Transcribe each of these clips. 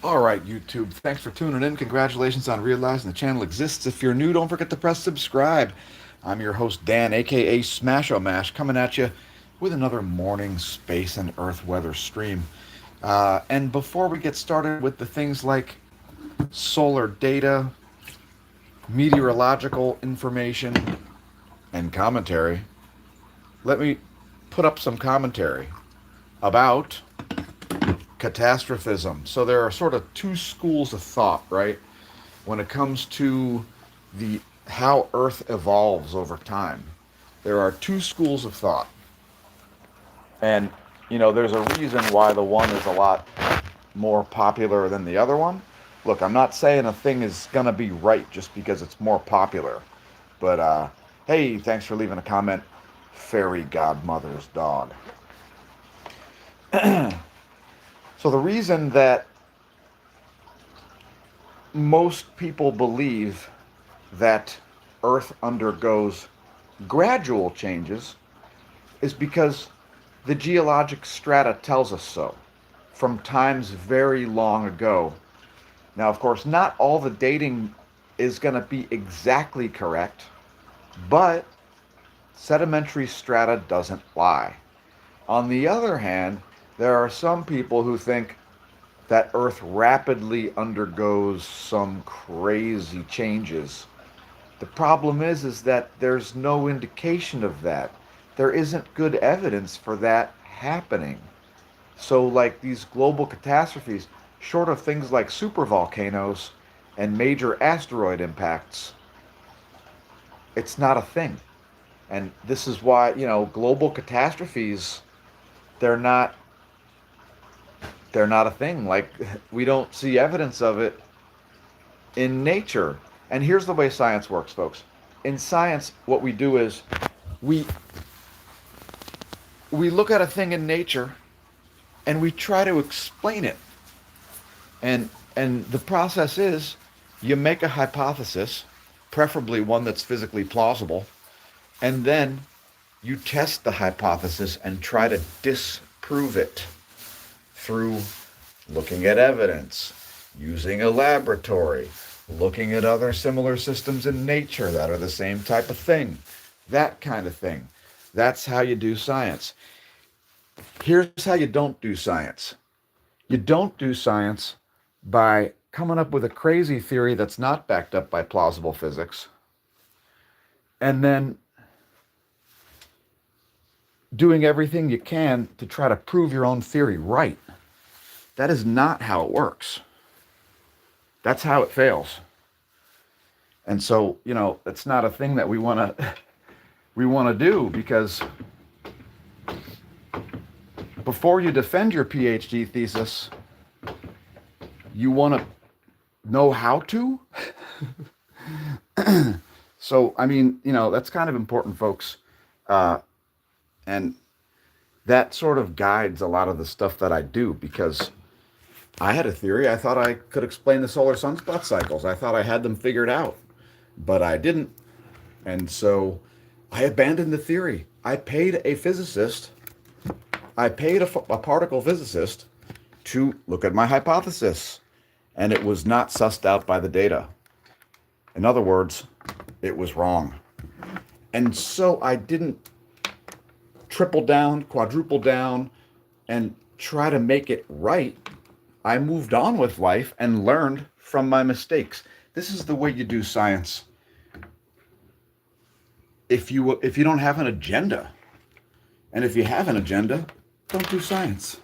All right, YouTube. Thanks for tuning in. Congratulations on realizing the channel exists. If you're new, don't forget to press subscribe. I'm your host, Dan, aka Smash-O-Mash, coming at you with another morning space and earth weather stream. And before we get started with the things like solar data, meteorological information, and commentary, let me put up some commentary about catastrophism. So there are sort of two schools of thought, right? When it comes to the how Earth evolves over time. There are two schools of thought. And there's a reason why the one is a lot more popular than the other one. Look, I'm not saying a thing is going to be right just because it's more popular. But hey, thanks for leaving a comment. Fairy godmother's dog. So the reason that most people believe that Earth undergoes gradual changes is because the geologic strata tells us so from times very long ago. Now, of course, not all the dating is going to be exactly correct, but sedimentary strata doesn't lie. On the other hand, there are some people who think that Earth rapidly undergoes some crazy changes. The problem is that there's no indication of that. There isn't good evidence for that happening. So, like these global catastrophes, short of things like supervolcanoes and major asteroid impacts, it's not a thing. And this is why, global catastrophes, they're not they're not a thing. Like, we don't see evidence of it in nature. And here's the way science works, folks. In science, what we do is we we look at a thing in nature and we try to explain it. And the process is you make a hypothesis, preferably one that's physically plausible, and then you test the hypothesis and try to disprove it through looking at evidence, using a laboratory, looking at other similar systems in nature that are the same type of thing, that kind of thing. That's how you do science. Here's how you don't do science. You don't do science by coming up with a crazy theory that's not backed up by plausible physics and then doing everything you can to try to prove your own theory right. That is not how it works. That's how it fails. And so, it's not a thing that we want to do, because before you defend your PhD thesis, you want to know how to. So, that's kind of important, folks. And that sort of guides a lot of the stuff that I do, because I had a theory. I thought I could explain the solar sunspot cycles. I thought I had them figured out, but I didn't. And so I abandoned the theory. I paid a physicist, I paid a particle physicist to look at my hypothesis, and it was not sussed out by the data. In other words, it was wrong. And so I didn't triple down, quadruple down, and try to make it right. I moved on with life and learned from my mistakes. This is the way you do science. If you don't have an agenda, and if you have an agenda, don't do science.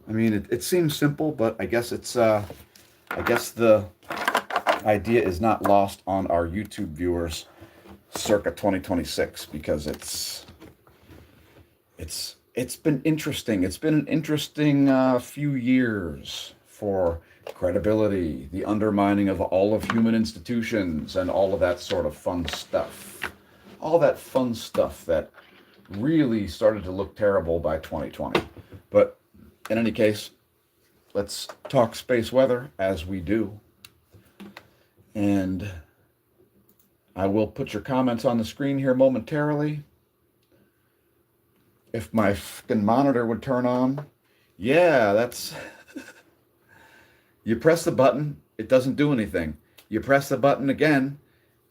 It seems simple, but I guess the idea is not lost on our YouTube viewers circa 2026, because it's been interesting. It's been an interesting few years for credibility, the undermining of all of human institutions, and all of that sort of fun stuff. All that fun stuff that really started to look terrible by 2020. But in any case, let's talk space weather as we do. And I will put your comments on the screen here momentarily. If my fucking monitor would turn on. Yeah, You press the button, it doesn't do anything. You press the button again,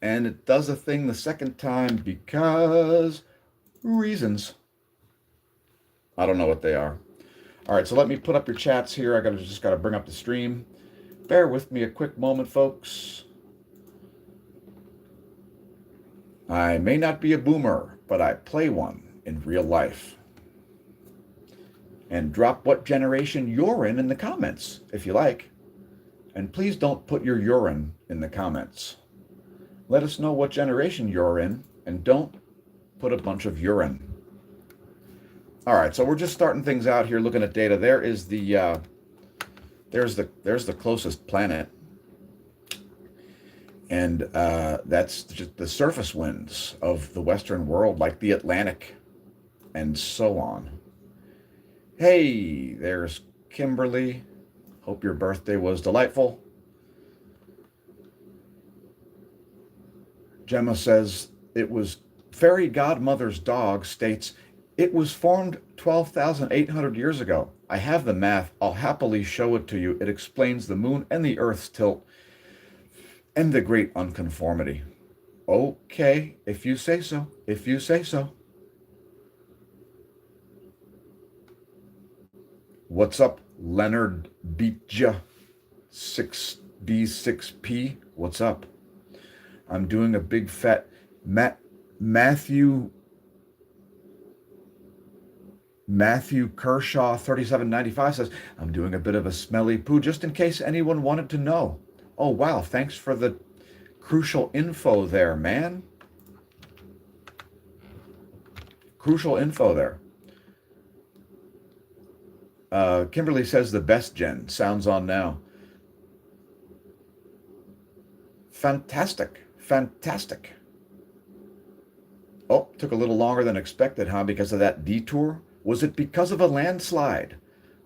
and it does a thing the second time because reasons. I don't know what they are. All right, so let me put up your chats here. Just gotta bring up the stream. Bear with me a quick moment, folks. I may not be a boomer, but I play one in real life. And drop what generation you're in the comments, if you like. And please don't put your urine in the comments. Let us know what generation you're in, and don't put a bunch of urine. All right, so we're just starting things out here, looking at data. There's the closest planet, and that's just the surface winds of the Western world, like the Atlantic, and so on. Hey, there's Kimberly. Hope your birthday was delightful. Gemma says it was fairy godmother's dog. States it was formed 12,800 years ago. I have the math. I'll happily show it to you. It explains the moon and the earth's tilt and the great unconformity. Okay, if you say so. If you say so. What's up, Leonard Beatja 6D6P? What's up? I'm doing a big fat Matthew Kershaw 3795 says, I'm doing a bit of a smelly poo just in case anyone wanted to know. Oh, wow. Thanks for the crucial info there, man. Crucial info there. Kimberly says the best gen. Sounds on now. Fantastic. Fantastic. Oh, took a little longer than expected, huh? Because of that detour? Was it because of a landslide?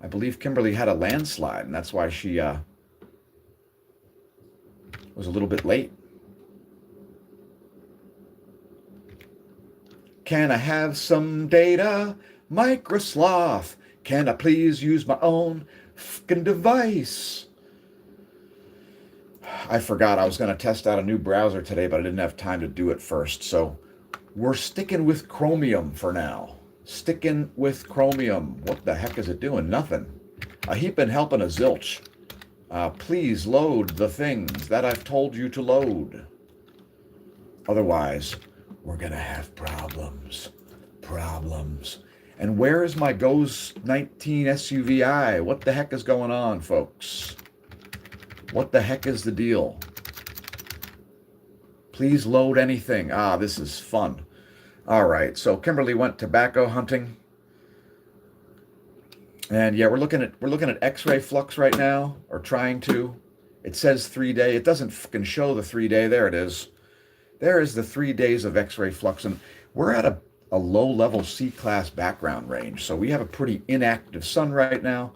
I believe Kimberly had a landslide, and that's why she was a little bit late. Can I have some data? Microsloth. Can I please use my own fucking device? I forgot I was going to test out a new browser today, but I didn't have time to do it first. So we're sticking with Chromium for now. Sticking with Chromium. What the heck is it doing? Nothing. A heap and helping a zilch. Please load the things that I've told you to load. Otherwise, we're going to have problems. Problems. And where is my GOES 19 SUVI? What the heck is going on, folks? What the heck is the deal? Please load anything. Ah, this is fun. All right, so Kimberly went tobacco hunting. And yeah, we're looking at X-ray flux right now, or trying to. It says 3-day. It doesn't fucking show the 3-day. There it is. There is the 3 days of X-ray flux, and we're at a low-level C-class background range, so we have a pretty inactive sun right now.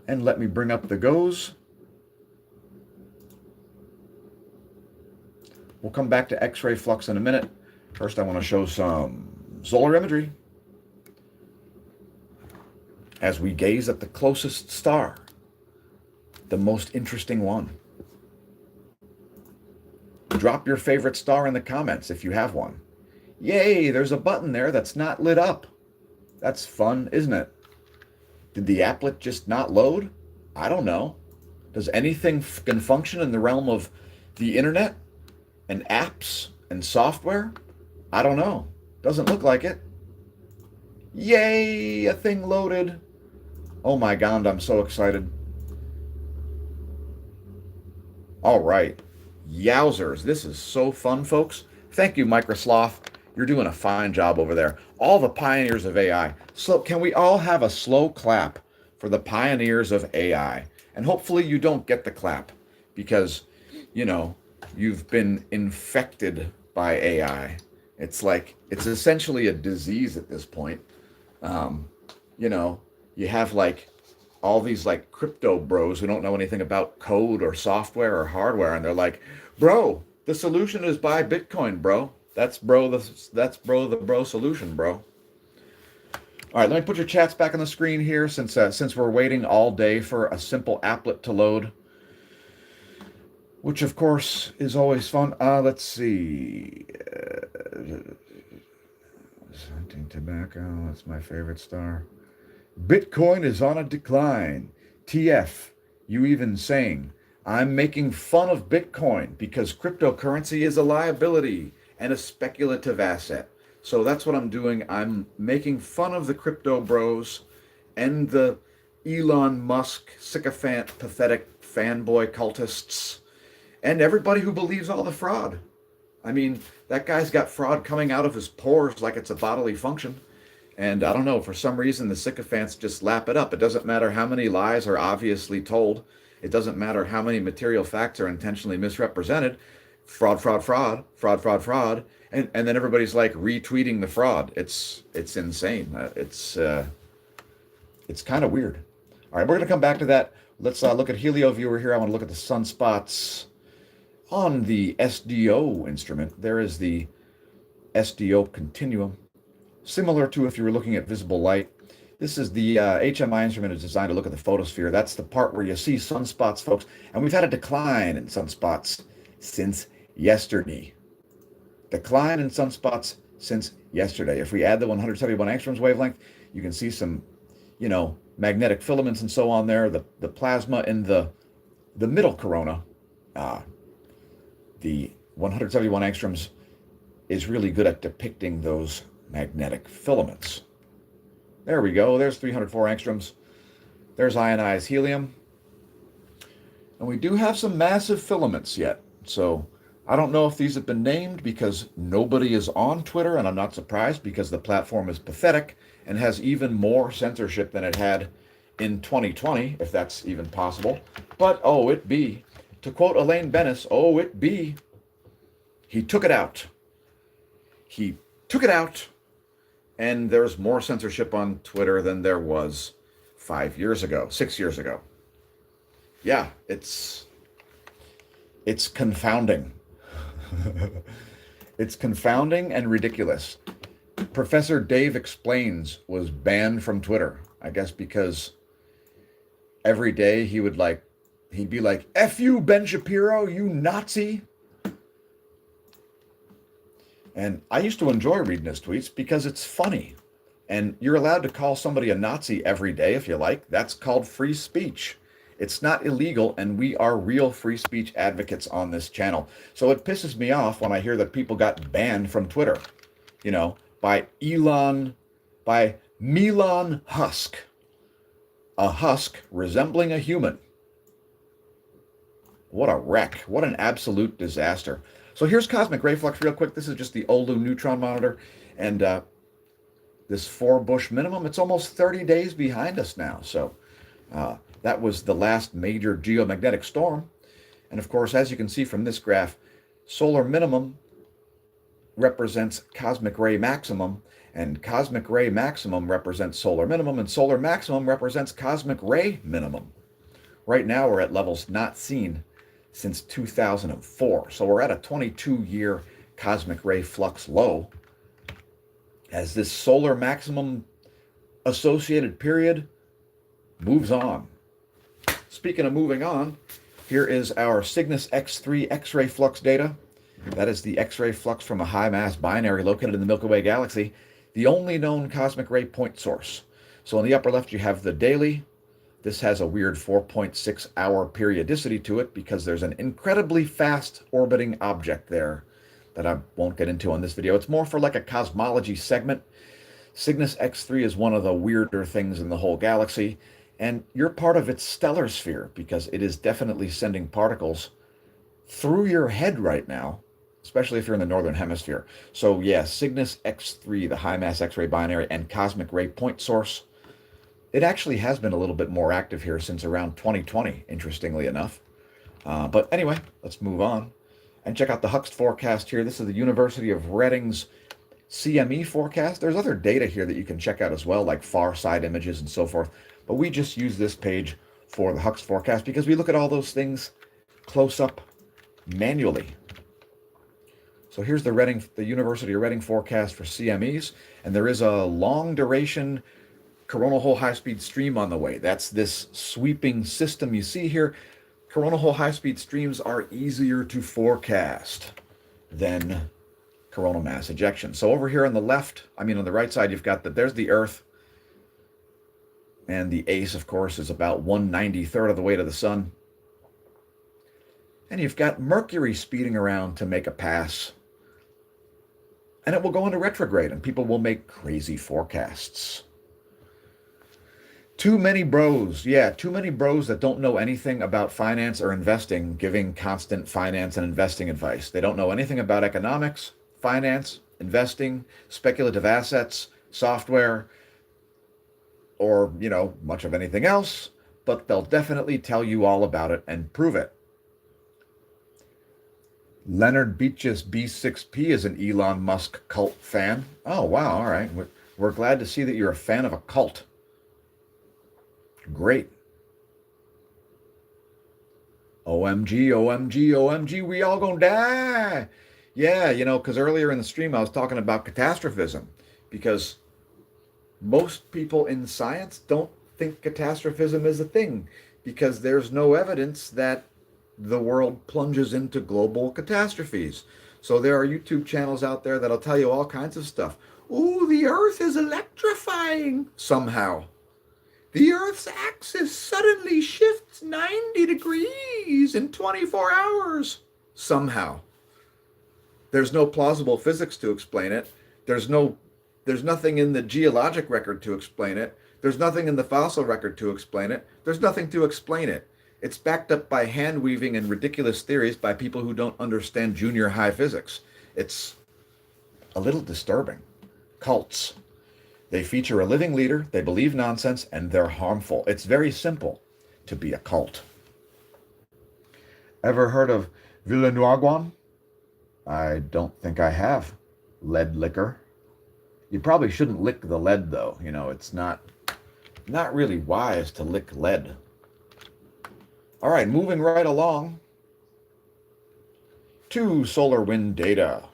And let me bring up the GOES. We'll come back to X-ray flux in a minute. First, I want to show some solar imagery as we gaze at the closest star, the most interesting one. Drop your favorite star in the comments if you have one. Yay, there's a button there that's not lit up. That's fun, isn't it? Did the applet just not load? I don't know. Does anything can function in the realm of the internet and apps and software? I don't know. Doesn't look like it. Yay, a thing loaded. Oh my God, I'm so excited. All right. Yowzers, this is so fun, folks. Thank you, Microsloth. You're doing a fine job over there. All the pioneers of AI. So can we all have a slow clap for the pioneers of AI? And hopefully you don't get the clap because, you know, you've been infected by AI. It's essentially a disease at this point. You know, you have like all these like crypto bros who don't know anything about code or software or hardware, and they're like, bro, the solution is buy Bitcoin, bro. That's the bro solution, bro. All right, let me put your chats back on the screen here since we're waiting all day for a simple applet to load. which of course is always fun. Let's see. Hunting tobacco, that's my favorite star. Bitcoin is on a decline. TF, you even saying, I'm making fun of Bitcoin because cryptocurrency is a liability and a speculative asset. So that's what I'm doing. I'm making fun of the crypto bros and the Elon Musk sycophant, pathetic fanboy cultists and everybody who believes all the fraud. I mean, that guy's got fraud coming out of his pores like it's a bodily function. And I don't know, for some reason, the sycophants just lap it up. It doesn't matter how many lies are obviously told. It doesn't matter how many material facts are intentionally misrepresented. Fraud, fraud, fraud, fraud, fraud, fraud. And then everybody's like retweeting the fraud. It's insane. It's kind of weird. All right, we're going to come back to that. Let's look at Helio Viewer here. I want to look at the sunspots on the SDO instrument. There is the SDO continuum. Similar to if you were looking at visible light. This is the HMI instrument is designed to look at the photosphere. That's the part where you see sunspots, folks. And we've had a decline in sunspots since yesterday. Decline in sunspots since yesterday. If we add the 171 angstroms wavelength, you can see some, magnetic filaments and so on there. The plasma in the middle corona, the 171 angstroms is really good at depicting those magnetic filaments. There we go. There's 304 angstroms. There's ionized helium. And we do have some massive filaments yet. So I don't know if these have been named because nobody is on Twitter, and I'm not surprised because the platform is pathetic and has even more censorship than it had in 2020, if that's even possible. But oh, it be. To quote Elaine Bennis, oh, it be. He took it out. He took it out. And there's more censorship on Twitter than there was 6 years ago. Yeah, it's confounding. It's confounding and ridiculous. Professor Dave Explains was banned from Twitter, I guess because every day he'd be like, F you, Ben Shapiro, you Nazi. And I used to enjoy reading his tweets because it's funny. And you're allowed to call somebody a Nazi every day if you like. That's called free speech. It's not illegal, and we are real free speech advocates on this channel. So it pisses me off when I hear that people got banned from Twitter, by Milan Husk. A husk resembling a human. What a wreck. What an absolute disaster. So here's cosmic ray flux real quick. This is just the Olu neutron monitor. And this 4 Bush minimum, it's almost 30 days behind us now. So that was the last major geomagnetic storm. And of course, as you can see from this graph, solar minimum represents cosmic ray maximum, and cosmic ray maximum represents solar minimum, and solar maximum represents cosmic ray minimum. Right now, we're at levels not seen since 2004. So we're at a 22-year cosmic ray flux low as this solar maximum associated period moves on. Speaking of moving on, here is our Cygnus X3 X-ray flux data. That is the X-ray flux from a high-mass binary located in the Milky Way galaxy, the only known cosmic ray point source. So on the upper left, you have the daily. This has a weird 4.6-hour periodicity to it because there's an incredibly fast orbiting object there that I won't get into on this video. It's more for like a cosmology segment. Cygnus X3 is one of the weirder things in the whole galaxy, and you're part of its stellar sphere because it is definitely sending particles through your head right now, especially if you're in the northern hemisphere. So yeah, Cygnus X3, the high-mass X-ray binary and cosmic ray point source, it actually has been a little bit more active here since around 2020, interestingly enough. But anyway, let's move on and check out the Huxt forecast here. This is the University of Reading's CME forecast. There's other data here that you can check out as well, like far side images and so forth. But we just use this page for the Huxt forecast because we look at all those things close up manually. So here's the University of Reading forecast for CMEs, and there is a long duration coronal hole high-speed stream on the way. That's this sweeping system you see here. Coronal hole high-speed streams are easier to forecast than coronal mass ejection. So over here on the left, on the right side, you've got there's the Earth, and the ACE, of course, is about 1/93rd of the way to the sun. And you've got Mercury speeding around to make a pass, and it will go into retrograde, and people will make crazy forecasts. Too many bros that don't know anything about finance or investing giving constant finance and investing advice. They don't know anything about economics, finance, investing, speculative assets, software, or, much of anything else, but they'll definitely tell you all about it and prove it. Leonard Beaches B6P is an Elon Musk cult fan. Oh, wow, all right. We're glad to see that you're a fan of a cult. Great. OMG, OMG, OMG, we all gonna die. Yeah, because earlier in the stream I was talking about catastrophism, because most people in science don't think catastrophism is a thing, because there's no evidence that the world plunges into global catastrophes. So there are YouTube channels out there that'll tell you all kinds of stuff. Ooh, the Earth is electrifying somehow. The Earth's axis suddenly shifts 90 degrees in 24 hours somehow. There's no plausible physics to explain it. There's nothing in the geologic record to explain it. There's nothing in the fossil record to explain it. There's nothing to explain it. It's backed up by hand-weaving and ridiculous theories by people who don't understand junior high physics. It's a little disturbing. Cults. They feature a living leader, they believe nonsense, and they're harmful. It's very simple to be a cult. Ever heard of Villanoiguan? I don't think I have. Lead liquor. You probably shouldn't lick the lead, though. It's not really wise to lick lead. All right, moving right along to solar wind data.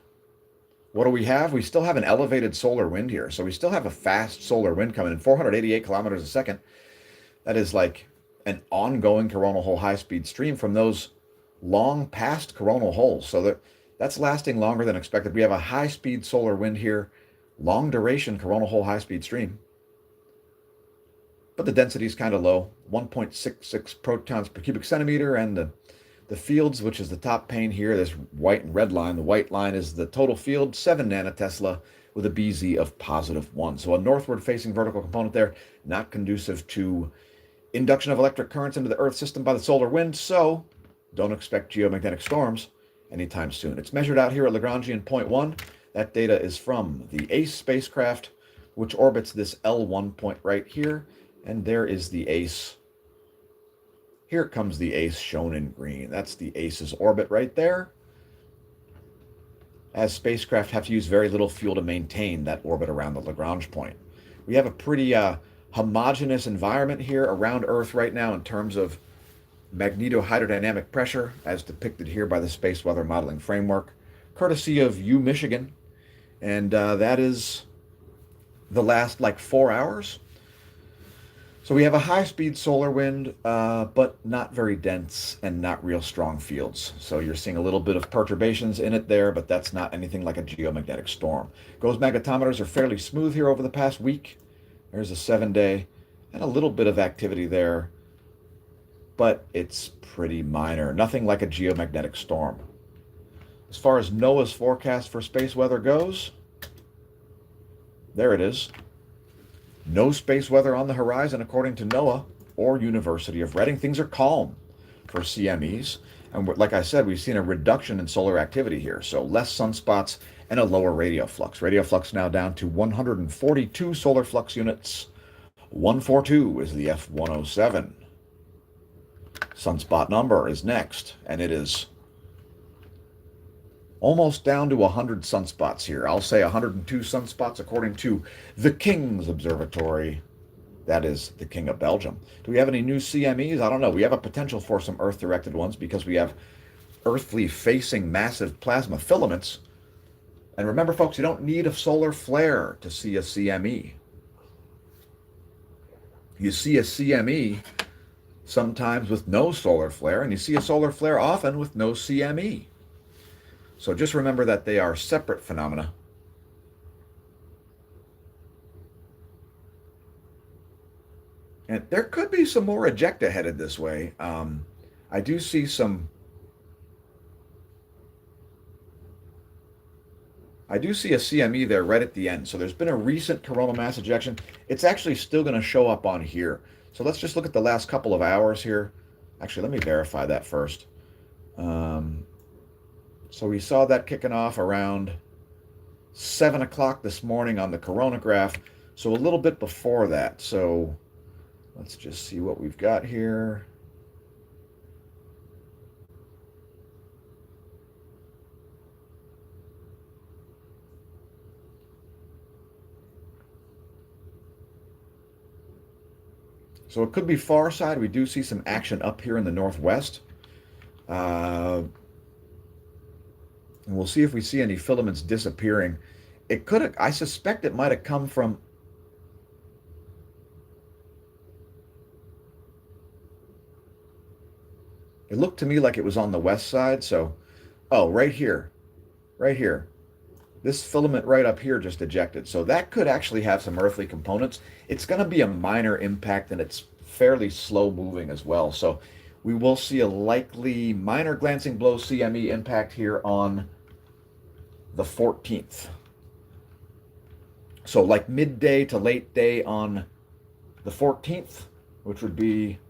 What do we have? We still have an elevated solar wind here. So we still have a fast solar wind coming in, 488 kilometers a second. That is like an ongoing coronal hole high-speed stream from those long past coronal holes. So that's lasting longer than expected. We have a high-speed solar wind here, long duration coronal hole high-speed stream. But the density is kind of low, 1.66 protons per cubic centimeter, and the fields, which is the top pane here, this white and red line. The white line is the total field, 7 nanotesla, with a BZ of +1. So a northward-facing vertical component there, not conducive to induction of electric currents into the Earth system by the solar wind, so don't expect geomagnetic storms anytime soon. It's measured out here at Lagrangian point 1. That data is from the ACE spacecraft, which orbits this L1 point right here, and there is the ACE. Here comes the ACE shown in green. That's the ACE's orbit right there. As spacecraft have to use very little fuel to maintain that orbit around the Lagrange point. We have a pretty homogeneous environment here around Earth right now in terms of magnetohydrodynamic pressure, as depicted here by the Space Weather Modeling Framework, courtesy of U Michigan. And that is the last 4 hours. So we have a high-speed solar wind, but not very dense and not real strong fields. So you're seeing a little bit of perturbations in it there, but that's not anything like a geomagnetic storm. GOES magnetometers are fairly smooth here over the past week. There's a 7-day and a little bit of activity there, but it's pretty minor. Nothing like a geomagnetic storm. As far as NOAA's forecast for space weather goes, there it is. No space weather on the horizon, according to NOAA or University of Reading. Things are calm for CMEs. And like I said, we've seen a reduction in solar activity here. So less sunspots and a lower radio flux. Radio flux now down to 142 solar flux units. 142 is the F107. Sunspot number is next, and it is almost down to 100 sunspots here. I'll say 102 sunspots according to the King's Observatory. That is the King of Belgium. Do we have any new CMEs? I don't know. We have a potential for some Earth-directed ones because we have earthly-facing massive plasma filaments. And remember, folks, you don't need a solar flare to see a CME. You see a CME sometimes with no solar flare, and you see a solar flare often with no CME. So just remember that they are separate phenomena. And there could be some more ejecta headed this way. I do see some. I do see a CME there right at the end. So there's been a recent coronal mass ejection. It's actually still going to show up on here. So let's just look at the last couple of hours here. Actually, let me verify that first. So we saw that kicking off around 7 o'clock this morning on the coronagraph. So a little bit before that. So let's just see what we've got here. So it could be far side. We do see some action up here in the northwest. And we'll see if we see any filaments disappearing. It could have, I suspect it might have come from. It looked to me like it was on the west side. So, oh, right here. Right here. This filament right up here just ejected. So that could actually have some earthly components. It's going to be a minor impact, and it's fairly slow moving as well. So we will see a likely minor glancing blow CME impact here on the 14th. So like midday to late day on the 14th, which would be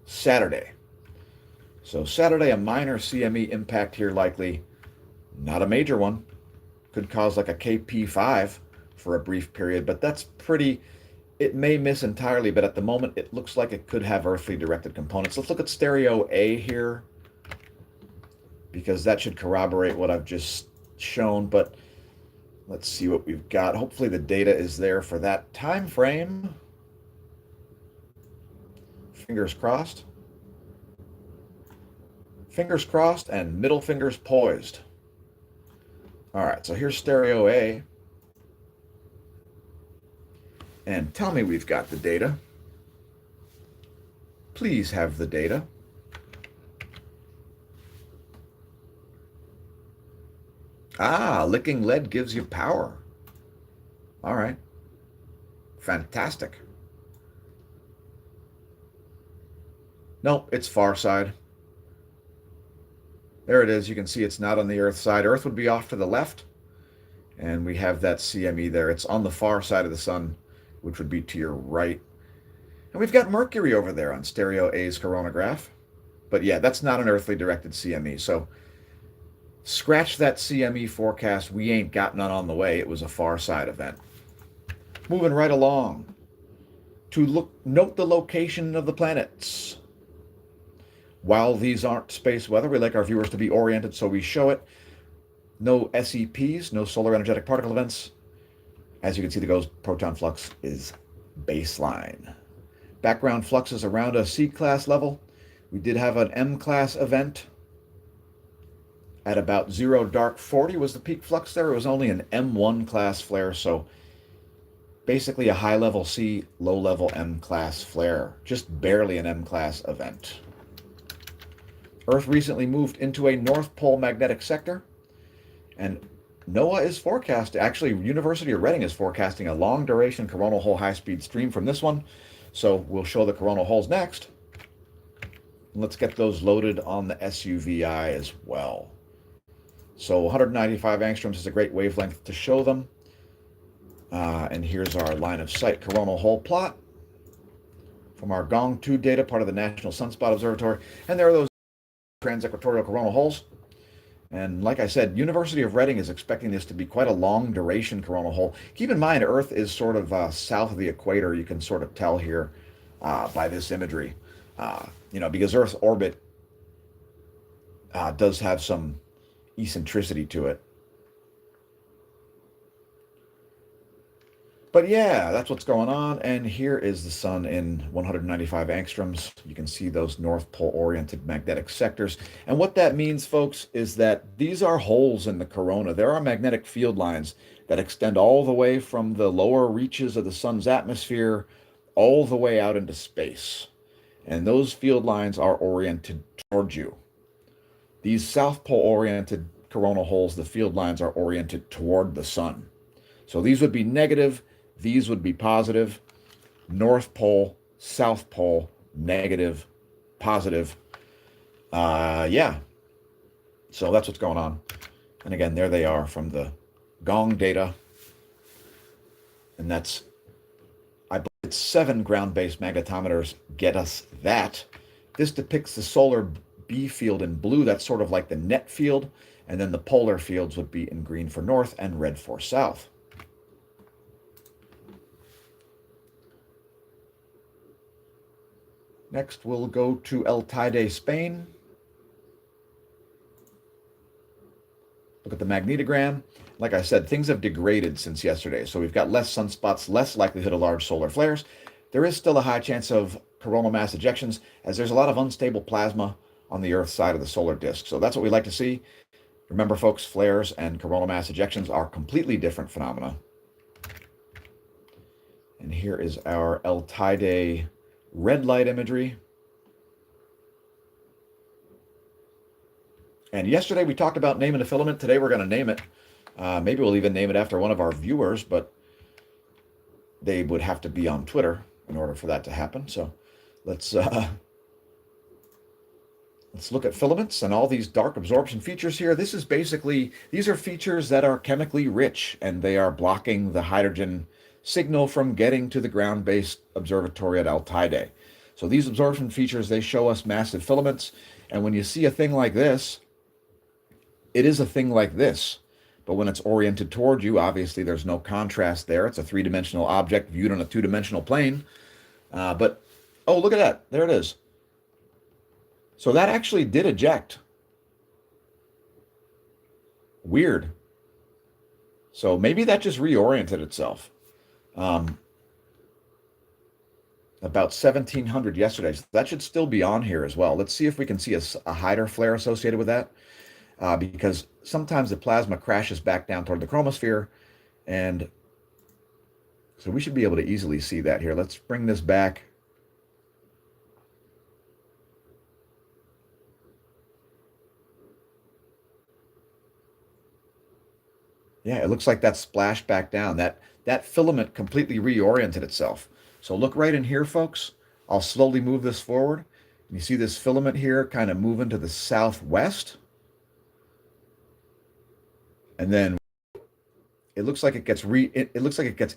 Saturday. So Saturday, a minor CME impact here likely. Not a major one. Could cause like a KP5 for a brief period, but that's pretty, it may miss entirely, but at the moment it looks like it could have earthly directed components. Let's look at stereo A here, because that should corroborate what I've just shown, but let's see what we've got. Hopefully the data is there for that time frame. Fingers crossed. Fingers crossed and middle fingers poised. All right, so here's stereo A. And tell me we've got the data. Please have the data. Ah, licking lead gives you power. All right. Fantastic. Nope, it's far side. There it is. You can see it's not on the Earth side. Earth would be off to the left. And we have that CME there. It's on the far side of the sun, which would be to your right. And we've got Mercury over there on stereo A's coronagraph. But yeah, that's not an earthly directed CME. So scratch that CME forecast. We ain't got none on the way. It was a far side event. Moving right along to note the location of the planets. While these aren't space weather, we like our viewers to be oriented, so we show it. No SEPs, no solar energetic particle events. As you can see, the ghost proton flux is baseline. Background flux is around a C-class level. We did have an M-class event at about 0 dark 40 was the peak flux there. It was only an M1 class flare, so basically a high-level C, low-level M-class flare. Just barely an M-class event. Earth recently moved into a North Pole magnetic sector, and NOAA is forecast, actually University of Reading is forecasting a long duration coronal hole high-speed stream from this one, so we'll show the coronal holes next. Let's get those loaded on the SUVI as well. So 195 angstroms is a great wavelength to show them. And here's our line of sight coronal hole plot from our Gong 2 data, part of the National Sunspot Observatory. And there are those trans-equatorial coronal holes. And like I said, University of Reading is expecting this to be quite a long duration coronal hole. Keep in mind, Earth is sort of south of the equator. You can sort of tell here by this imagery, because Earth's orbit does have some eccentricity to it. But yeah, that's what's going on. And here is the sun in 195 angstroms. You can see those North Pole oriented magnetic sectors. And what that means, folks, is that these are holes in the corona. There are magnetic field lines that extend all the way from the lower reaches of the sun's atmosphere all the way out into space. And those field lines are oriented towards you. These South Pole oriented coronal holes, the field lines are oriented toward the sun. So these would be negative, these would be positive. North Pole, South Pole, negative, positive. Yeah, so that's what's going on. And again, there they are from the Gong data. And that's, I believe it's 7 ground-based magnetometers get us that. This depicts the solar B field in blue. That's sort of like the net field. And then the polar fields would be in green for north and red for south. Next, we'll go to El Teide, Spain. Look at the magnetogram. Like I said, things have degraded since yesterday. So we've got less sunspots, less likelihood of large solar flares. There is still a high chance of coronal mass ejections, as there's a lot of unstable plasma on the Earth's side of the solar disk. So that's what we like to see. Remember, folks, flares and coronal mass ejections are completely different phenomena. And here is our El Teide red light imagery. And yesterday we talked about naming a filament. Today we're going to name it. Maybe we'll even name it after one of our viewers, but they would have to be on Twitter in order for that to happen. So let's look at filaments and all these dark absorption features here. This is basically, these are features that are chemically rich, and they are blocking the hydrogen signal from getting to the ground-based observatory at El Teide. So these absorption features, they show us massive filaments. And when you see a thing like this, it is a thing like this. But when it's oriented toward you, obviously there's no contrast there. It's a three-dimensional object viewed on a two-dimensional plane. But, oh, look at that. There it is. So that actually did eject. Weird. So maybe that just reoriented itself. About 1700 yesterday. So that should still be on here as well. Let's see if we can see a Hyder flare associated with that. Because sometimes the plasma crashes back down toward the chromosphere. And so we should be able to easily see that here. Let's bring this back. Yeah, it looks like that splashed back down. That filament completely reoriented itself. So look right in here, folks. I'll slowly move this forward. You see this filament here kind of moving to the southwest. And then it looks like it gets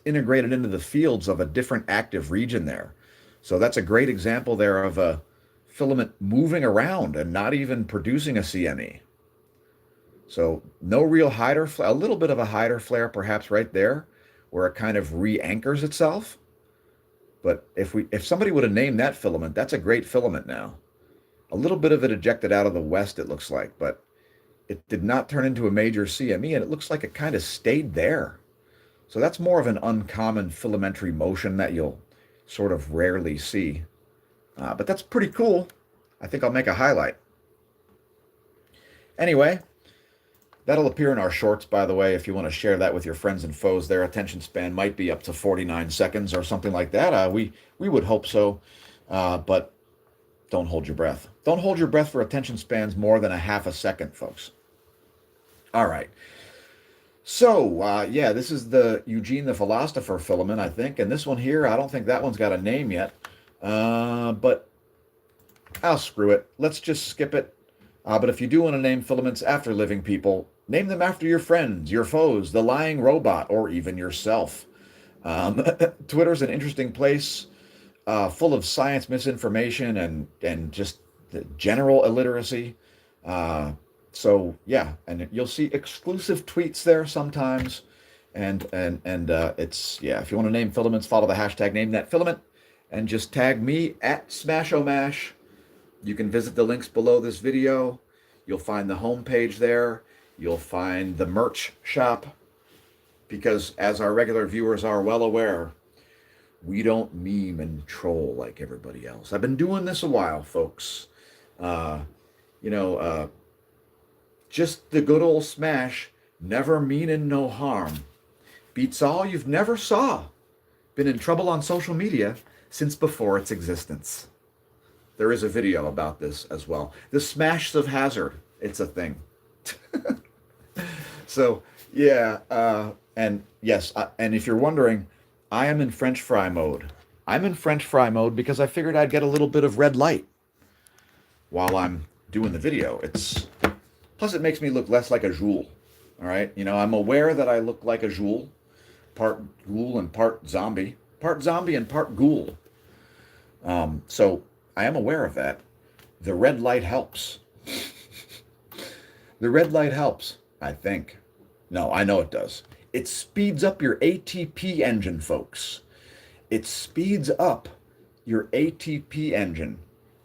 integrated into the fields of a different active region there. So that's a great example there of a filament moving around and not even producing a CME. So no real Hyder flare, a little bit of a Hyder flare perhaps right there where it kind of re-anchors itself. But if somebody would have named that filament, that's a great filament now. A little bit of it ejected out of the west, it looks like, but it did not turn into a major CME, and it looks like it kind of stayed there. So that's more of an uncommon filamentary motion that you'll sort of rarely see. But that's pretty cool. I think I'll make a highlight. Anyway, that'll appear in our shorts, by the way, if you want to share that with your friends and foes. Their attention span might be up to 49 seconds or something like that. We would hope so, but don't hold your breath. Don't hold your breath for attention spans more than a half a second, folks. All right. So, yeah, this is the Eugene the Philosopher filament, I think. And this one here, I don't think that one's got a name yet. But I'll screw it. Let's just skip it. But if you do want to name filaments after living people, name them after your friends, your foes, the lying robot, or even yourself. Twitter's an interesting place, full of science misinformation and just the general illiteracy. So yeah, and you'll see exclusive tweets there sometimes, and it's, yeah, if you want to name filaments, follow the hashtag name that filament, and just tag me at SmashoMash. You can visit the links below this video. You'll find the homepage there. You'll find the merch shop, because as our regular viewers are well aware, we don't meme and troll like everybody else. I've been doing this a while, folks. Just the good old smash, never meanin' no harm. Beats all you've never saw. Been in trouble on social media since before its existence. There is a video about this as well. The Smashs of Hazard. It's a thing. So, yeah. And yes, and if you're wondering, I am in French fry mode. I'm in French fry mode because I figured I'd get a little bit of red light while I'm doing the video. Plus it makes me look less like a Joule. All right, I'm aware that I look like a Joule, part ghoul and part zombie and part ghoul. So I am aware of that. The red light helps. The red light helps, I think. No, I know it does. It speeds up your ATP engine, folks. It speeds up your ATP engine,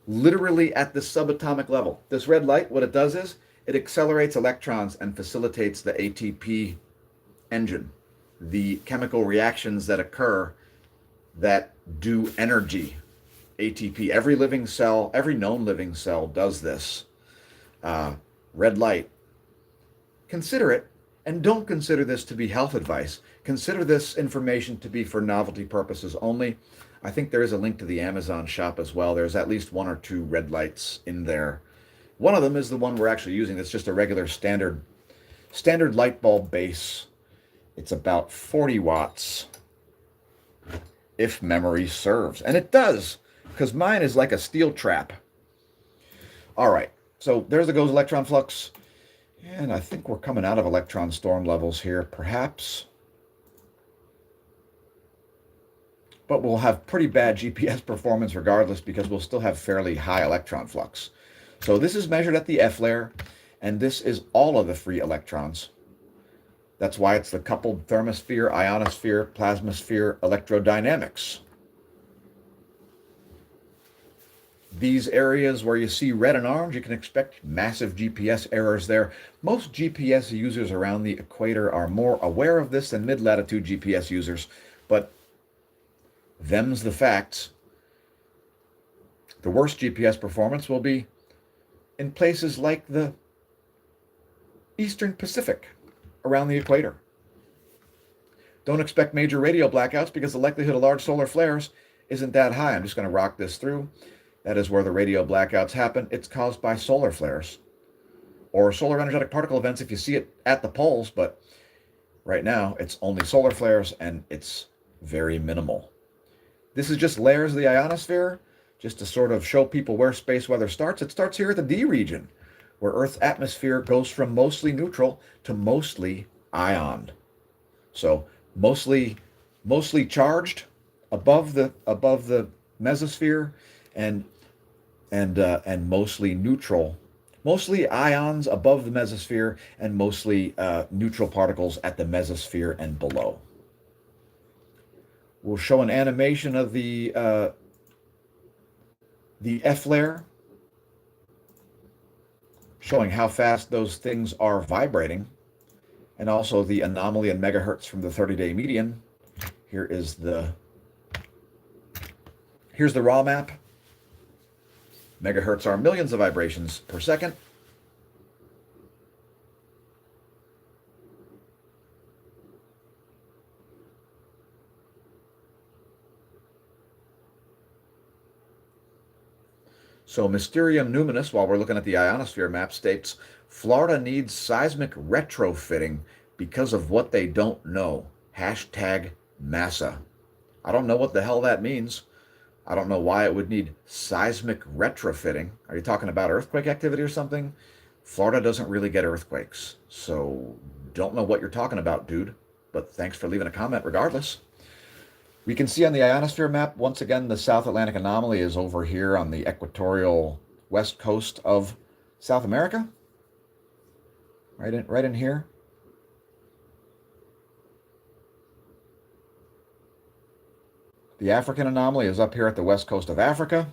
literally at the subatomic level. This red light, what it does is, it accelerates electrons and facilitates the ATP engine, the chemical reactions that occur that do energy. ATP, every living cell, every known living cell does this. Red light. Consider it, and don't consider this to be health advice. Consider this information to be for novelty purposes only. I think there is a link to the Amazon shop as well. There's at least 1 or 2 red lights in there. One of them is the one we're actually using. It's just a regular standard light bulb base. It's about 40 watts, if memory serves. And it does, because mine is like a steel trap. All right, so there's the GOES electron flux. And I think we're coming out of electron storm levels here, perhaps. But we'll have pretty bad GPS performance regardless, because we'll still have fairly high electron flux. So this is measured at the F layer, and this is all of the free electrons. That's why it's the coupled thermosphere, ionosphere, plasmasphere electrodynamics. These areas where you see red and orange, you can expect massive GPS errors there. Most GPS users around the equator are more aware of this than mid-latitude GPS users, but them's the facts. The worst GPS performance will be in places like the Eastern Pacific around the equator. Don't expect major radio blackouts because the likelihood of large solar flares isn't that high. I'm just going to rock this through. That is where the radio blackouts happen. It's caused by solar flares or solar energetic particle events if you see it at the poles, but right now it's only solar flares and it's very minimal. This is just layers of the ionosphere, just to sort of show people where space weather starts. It starts here at the D region, where Earth's atmosphere goes from mostly neutral to mostly ioned. So mostly charged above the mesosphere, and mostly neutral, mostly ions above the mesosphere, and mostly neutral particles at the mesosphere and below. We'll show an animation of the F layer, showing how fast those things are vibrating, and also the anomaly in megahertz from the 30-day median. Here's the raw map. Megahertz are millions of vibrations per second. So Mysterium Numinous, while we're looking at the ionosphere map, states Florida needs seismic retrofitting because of what they don't know. #NASA. I don't know what the hell that means. I don't know why it would need seismic retrofitting. Are you talking about earthquake activity or something? Florida doesn't really get earthquakes, so don't know what you're talking about, dude. But thanks for leaving a comment regardless. We can see on the ionosphere map, once again, the South Atlantic anomaly is over here on the equatorial west coast of South America. Right in here. The African anomaly is up here at the west coast of Africa.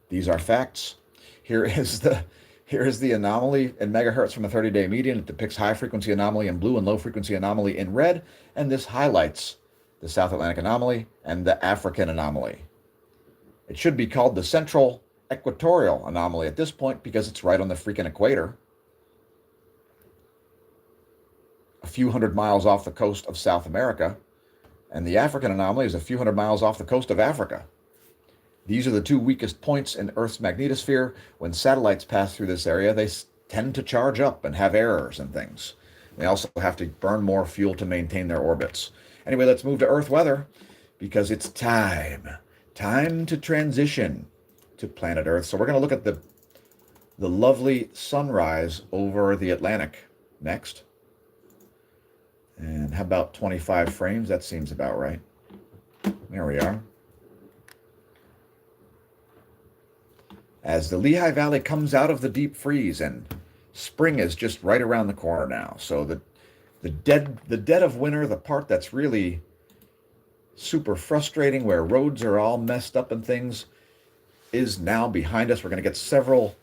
These are facts. Here is the anomaly in megahertz from a 30-day median. It depicts high-frequency anomaly in blue and low-frequency anomaly in red, and this highlights the South Atlantic anomaly and the African anomaly. It should be called the Central Equatorial Anomaly at this point because it's right on the freaking equator, a few hundred miles off the coast of South America, and the African anomaly is a few hundred miles off the coast of Africa. These are the two weakest points in Earth's magnetosphere. When satellites pass through this area, they tend to charge up and have errors and things. They also have to burn more fuel to maintain their orbits. Anyway, let's move to Earth weather because it's time. Time to transition to planet Earth. So we're going to look at the lovely sunrise over the Atlantic next. And how about 25 frames? That seems about right. There we are. As the Lehigh Valley comes out of the deep freeze, and spring is just right around the corner now. So the dead of winter, the part that's really super frustrating, where roads are all messed up and things, is now behind us. We're going to get several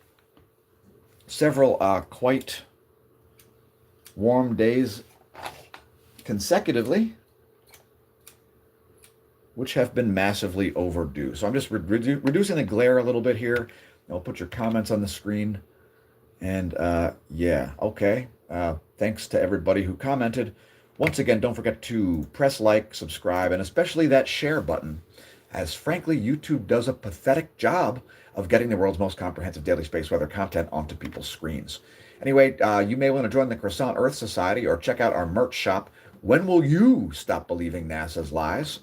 quite warm days consecutively, which have been massively overdue. So I'm just reducing the glare a little bit here. I'll put your comments on the screen. And yeah, okay. Thanks to everybody who commented. Once again, don't forget to press like, subscribe, and especially that share button, as frankly, YouTube does a pathetic job of getting the world's most comprehensive daily space weather content onto people's screens. Anyway, you may want to join the Croissant Earth Society or check out our merch shop. When will you stop believing NASA's lies?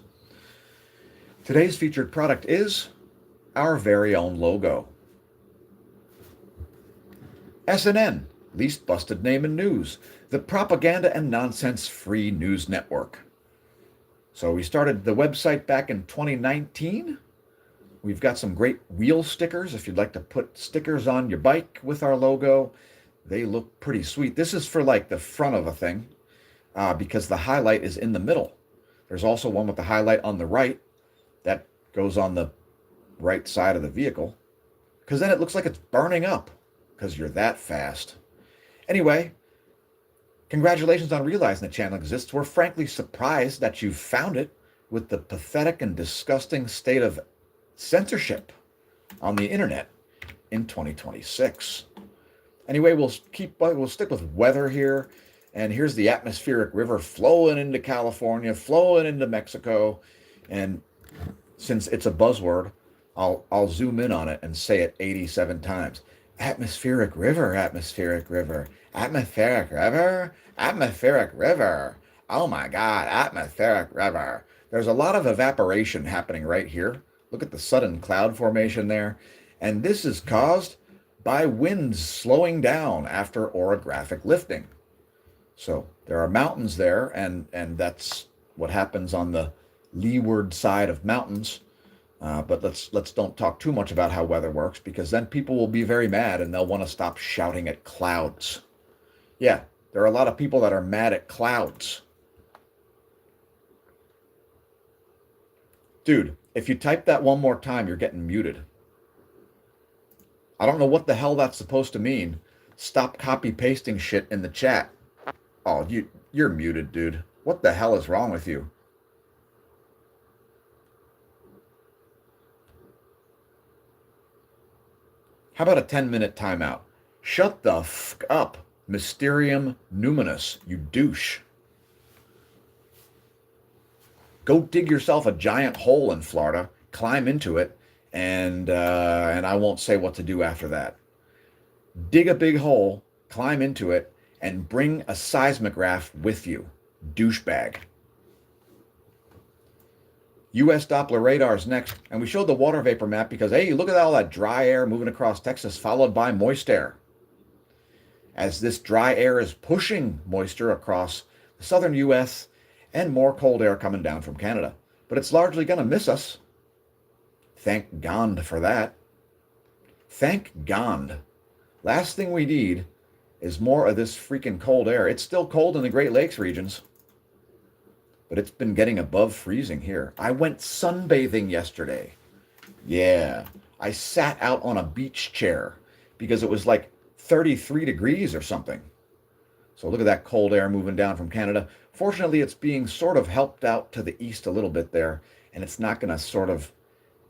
Today's featured product is our very own logo. SNN, least busted name in news, the propaganda and nonsense-free news network. So we started the website back in 2019. We've got some great wheel stickers. If you'd like to put stickers on your bike with our logo, they look pretty sweet. This is for like the front of a thing because the highlight is in the middle. There's also one with the highlight on the right that goes on the right side of the vehicle because then it looks like it's burning up because you're that fast. Anyway, congratulations on realizing the channel exists. We're frankly surprised that you found it with the pathetic and disgusting state of censorship on the internet in 2026. Anyway, we'll stick with weather here. And here's the atmospheric river flowing into California, flowing into Mexico. And since it's a buzzword, I'll zoom in on it and say it 87 times. Atmospheric river, atmospheric river, atmospheric river, atmospheric river. Oh my God, atmospheric river. There's a lot of evaporation happening right here. Look at the sudden cloud formation there. And this is caused by winds slowing down after orographic lifting. So there are mountains there, and that's what happens on the leeward side of mountains. But let's don't talk too much about how weather works, because then people will be very mad and they'll want to stop shouting at clouds. Yeah, there are a lot of people that are mad at clouds. Dude, if you type that one more time, you're getting muted. I don't know what the hell that's supposed to mean. Stop copy pasting shit in the chat. Oh, you're muted, dude. What the hell is wrong with you? How about a 10-minute timeout? Shut the f up, Mysterium Numinous, you douche. Go dig yourself a giant hole in Florida, climb into it, and I won't say what to do after that. Dig a big hole, climb into it, and bring a seismograph with you, douchebag. U.S. Doppler radars next, and we showed the water vapor map because, hey, look at all that dry air moving across Texas, followed by moist air. As this dry air is pushing moisture across the southern U.S. and more cold air coming down from Canada. But it's largely going to miss us. Thank God for that. Thank God. Last thing we need is more of this freaking cold air. It's still cold in the Great Lakes regions, but it's been getting above freezing here. I went sunbathing yesterday. Yeah, I sat out on a beach chair because it was like 33 degrees or something. So look at that cold air moving down from Canada. Fortunately, it's being sort of helped out to the east a little bit there, and it's not going to sort of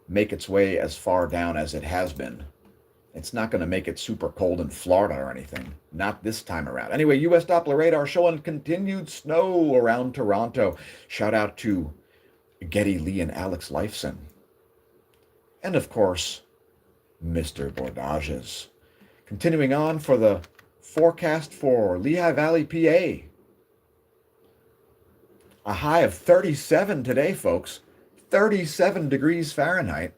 make its way as far down as it has been. It's not going to make it super cold in Florida or anything. Not this time around. Anyway, U.S. Doppler radar showing continued snow around Toronto. Shout out to Getty Lee and Alex Lifeson. and of course, Mr. Bordages. Continuing on for the forecast for Lehigh Valley, PA. A high of 37 today, folks. 37 degrees Fahrenheit.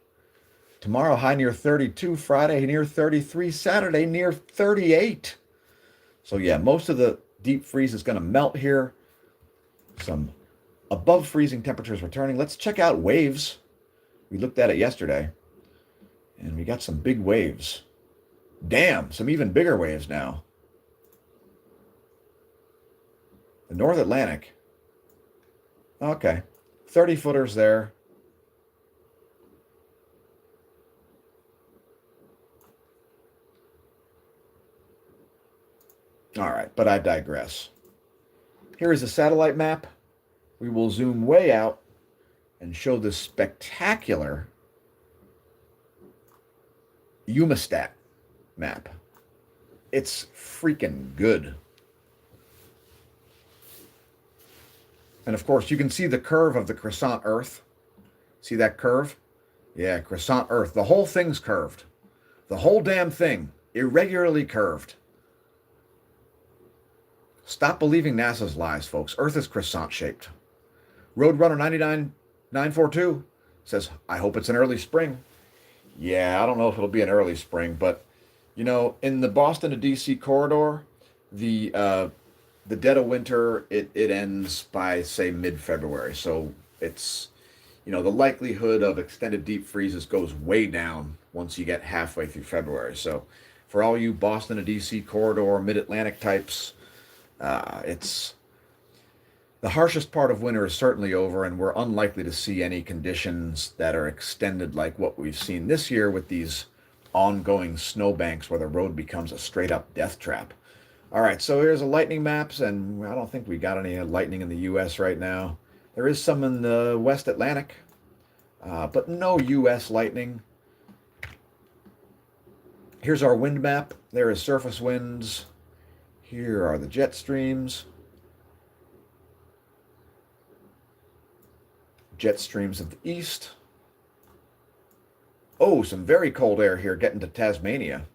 Tomorrow, high near 32. Friday, near 33. Saturday, near 38. So yeah, most of the deep freeze is going to melt here. Some above freezing temperatures returning. Let's check out waves. We looked at it yesterday, and we got some big waves. Damn, some even bigger waves now. The North Atlantic. Okay, 30 footers there. All right, but I digress. Here is a satellite map. We will zoom way out and show this spectacular Umestat map. It's freaking good. And of course, you can see the curve of the croissant Earth. See that curve? Yeah, croissant Earth. The whole thing's curved. The whole damn thing, irregularly curved. Stop believing NASA's lies, folks. Earth is croissant-shaped. Roadrunner 99942 says, I hope it's an early spring. Yeah, I don't know if it'll be an early spring, but, you know, in the Boston to D.C. corridor, the dead of winter, it ends by, say, mid-February. So it's, you know, the likelihood of extended deep freezes goes way down once you get halfway through February. So for all you Boston to D.C. corridor, mid-Atlantic types, it's the harshest part of winter is certainly over, and we're unlikely to see any conditions that are extended like what we've seen this year with these ongoing snowbanks where the road becomes a straight-up death trap. All right, so here's a lightning maps, and I don't think we got any lightning in the U.S. right now. There is some in the West Atlantic, but no U.S. lightning. Here's our wind map. There is surface winds. Here are the jet streams. Jet streams of the east. Oh, some very cold air here getting to Tasmania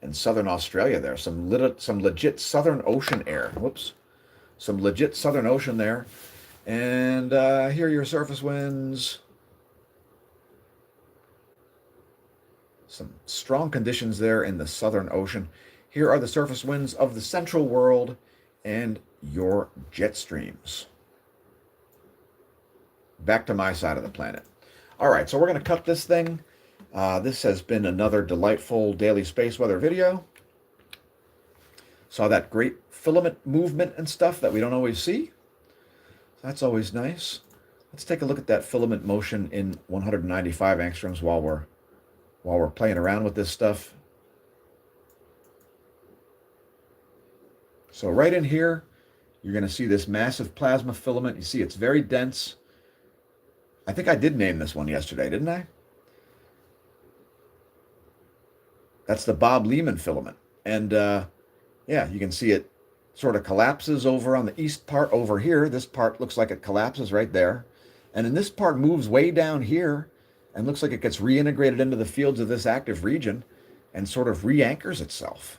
and southern Australia there. Some legit Southern Ocean air. Whoops. Some legit Southern Ocean there. And here are your surface winds. Some strong conditions there in the Southern Ocean. Here are the surface winds of the central world and your jet streams. Back to my side of the planet. All right, so we're going to cut this thing. This has been another delightful daily space weather video. Saw that great filament movement and stuff that we don't always see. That's always nice. Let's take a look at that filament motion in 195 angstroms while we're playing around with this stuff. So right in here, you're going to see this massive plasma filament. You see it's very dense. I think I did name this one yesterday, didn't I? That's the Bob Lehman filament. And yeah, you can see it sort of collapses over on the east part over here. This part looks like it collapses right there. And then this part moves way down here and looks like it gets reintegrated into the fields of this active region and sort of re-anchors itself.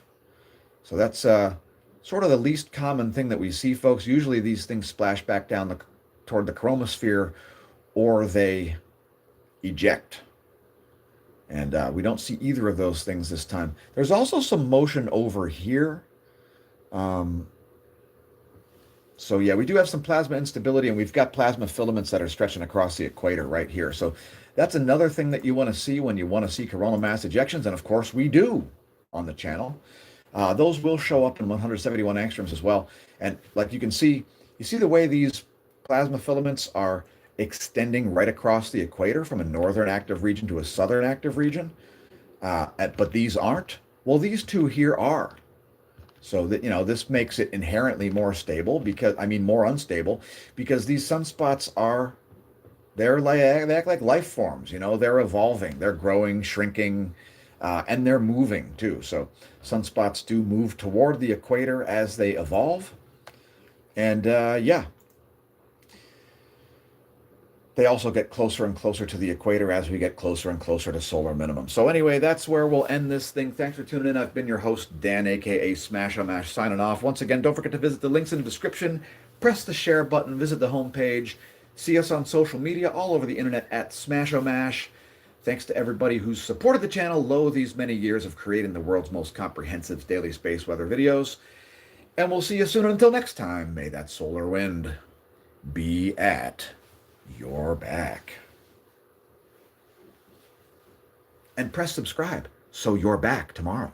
So that's sort of the least common thing that we see, folks. Usually these things splash back down toward the chromosphere, or they eject. And we don't see either of those things this time. There's also some motion over here. So yeah, we do have some plasma instability, and we've got plasma filaments that are stretching across the equator right here. So that's another thing that you want to see when you want to see coronal mass ejections. And of course we do on the channel. Those will show up in 171 angstroms as well. And like you can see, you see the way these plasma filaments are extending right across the equator from a northern active region to a southern active region. But these aren't. Well, these two here are. So that, you know, this makes it inherently more stable more unstable, because these sunspots they act like life forms, you know, they're evolving, they're growing, shrinking, and they're moving too. So sunspots do move toward the equator as they evolve. And yeah. they also get closer and closer to the equator as we get closer and closer to solar minimum. So anyway, that's where we'll end this thing. Thanks for tuning in. I've been your host, Dan, aka Smash-O-Mash, signing off. Once again, don't forget to visit the links in the description, press the share button, visit the homepage, see us on social media all over the internet at Smash-O-Mash. Thanks to everybody who's supported the channel these many years of creating the world's most comprehensive daily space weather videos. And we'll see you soon. Until next time, may that solar wind be at your back. And press subscribe so you're back tomorrow.